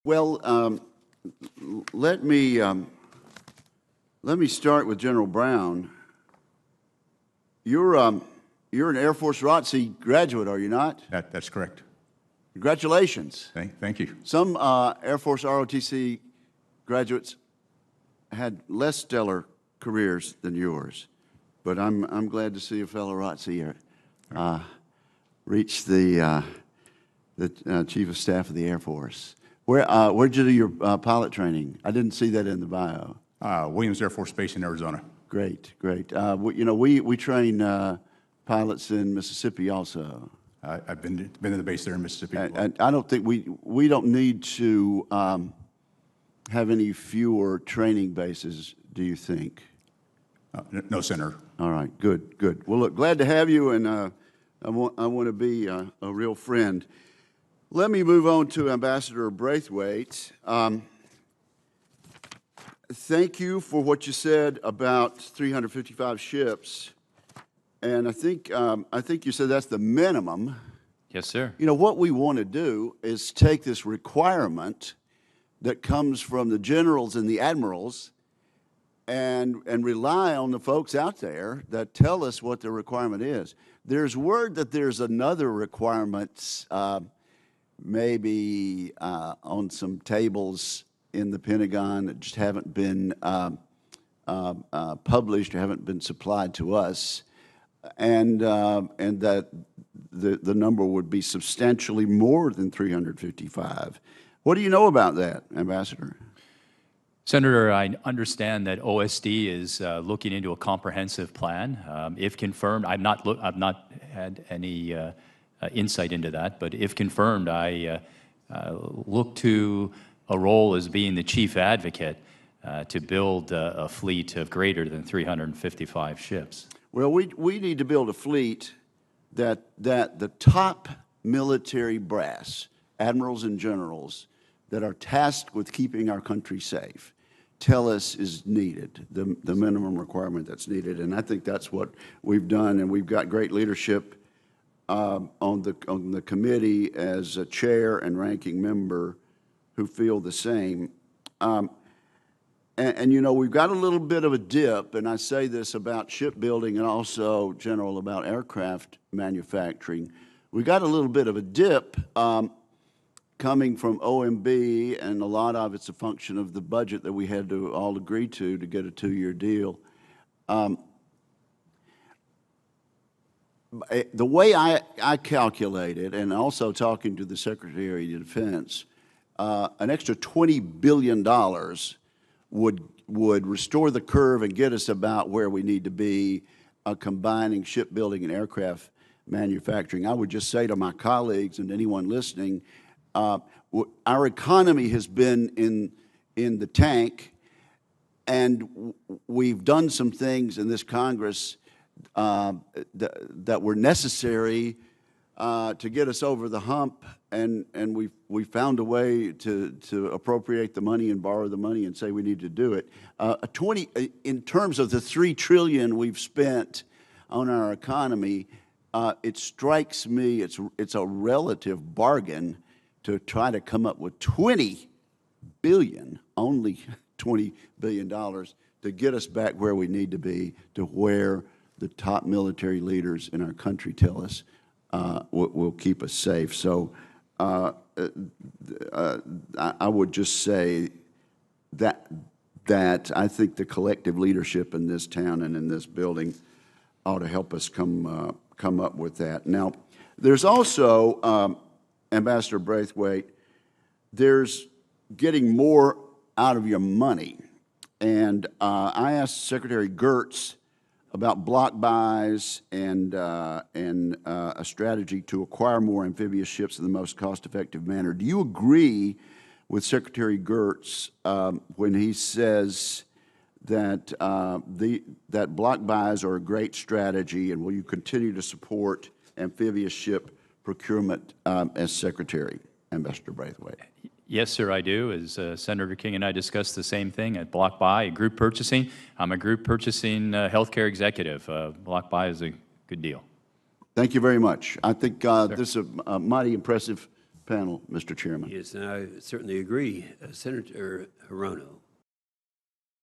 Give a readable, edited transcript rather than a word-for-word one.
Well, let me start with General Brown. You're an Air Force ROTC graduate, are you not? That's correct. Congratulations. Thank you. Some Air Force ROTC graduates had less stellar careers than yours, but I'm glad to see a fellow ROTC reach the Chief of Staff of the Air Force. Where'd you do your pilot training? I didn't see that in the bio. Williams Air Force Base in Arizona. Great. We train pilots in Mississippi also. I've been to the base there in Mississippi. And I don't think we don't need to have any fewer training bases, do you think? No, Senator. All right, good. Well, look, glad to have you, and I want to be a real friend. Let me move on to Ambassador Braithwaite. Thank you for what you said about 355 ships, and I think you said that's the minimum. Yes, sir. You know, what we want to do is take this requirement that comes from the generals and the admirals and rely on the folks out there that tell us what the requirement is. There's word that there's another requirement maybe on some tables in the Pentagon that just haven't been published or haven't been supplied to us, and that the number would be substantially more than 355. What do you know about that, Ambassador? Senator, I understand that OSD is looking into a comprehensive plan. If confirmed, I've not had any insight into that, but if confirmed, I look to a role as being the chief advocate to build a fleet of greater than 355 ships. Well, we need to build a fleet that the top military brass, admirals and generals, that are tasked with keeping our country safe, tell us is needed, the minimum requirement that's needed. And I think that's what we've done, and we've got great leadership on the committee as a chair and ranking member who feel the same. And you know, we've got a little bit of a dip, and I say this about shipbuilding and also, General, about aircraft manufacturing. We got a little bit of a dip coming from OMB, and a lot of it's a function of the budget that we had to all agree to get a 2-year deal. The way I calculated, and also talking to the Secretary of Defense, an extra $20 billion would restore the curve and get us about where we need to be, combining shipbuilding and aircraft manufacturing. I would just say to my colleagues and anyone listening, our economy has been in the tank, and we've done some things in this Congress that were necessary to get us over the hump, and we found a way to appropriate the money and borrow the money and say we need to do it. In terms of the $3 trillion we've spent on our economy, it strikes me it's a relative bargain to try to come up with $20 billion, only $20 billion, to get us back where we need to be, to where the top military leaders in our country tell us will keep us safe. So I would just say that I think the collective leadership in this town and in this building ought to help us come up with that. Now, there's also, Ambassador Braithwaite, there's getting more out of your money. And I asked Secretary Gertz about block buys and a strategy to acquire more amphibious ships in the most cost-effective manner. Do you agree with Secretary Gertz when he says that that block buys are a great strategy, and will you continue to support amphibious ship procurement as Secretary, Ambassador Braithwaite? Yes, sir, I do. As Senator King and I discussed the same thing at block buy, group purchasing. I'm a group purchasing healthcare executive. Block buy is a good deal. Thank you very much. I think this is a mighty impressive panel, Mr. Chairman. Yes, and I certainly agree, Senator Hirono.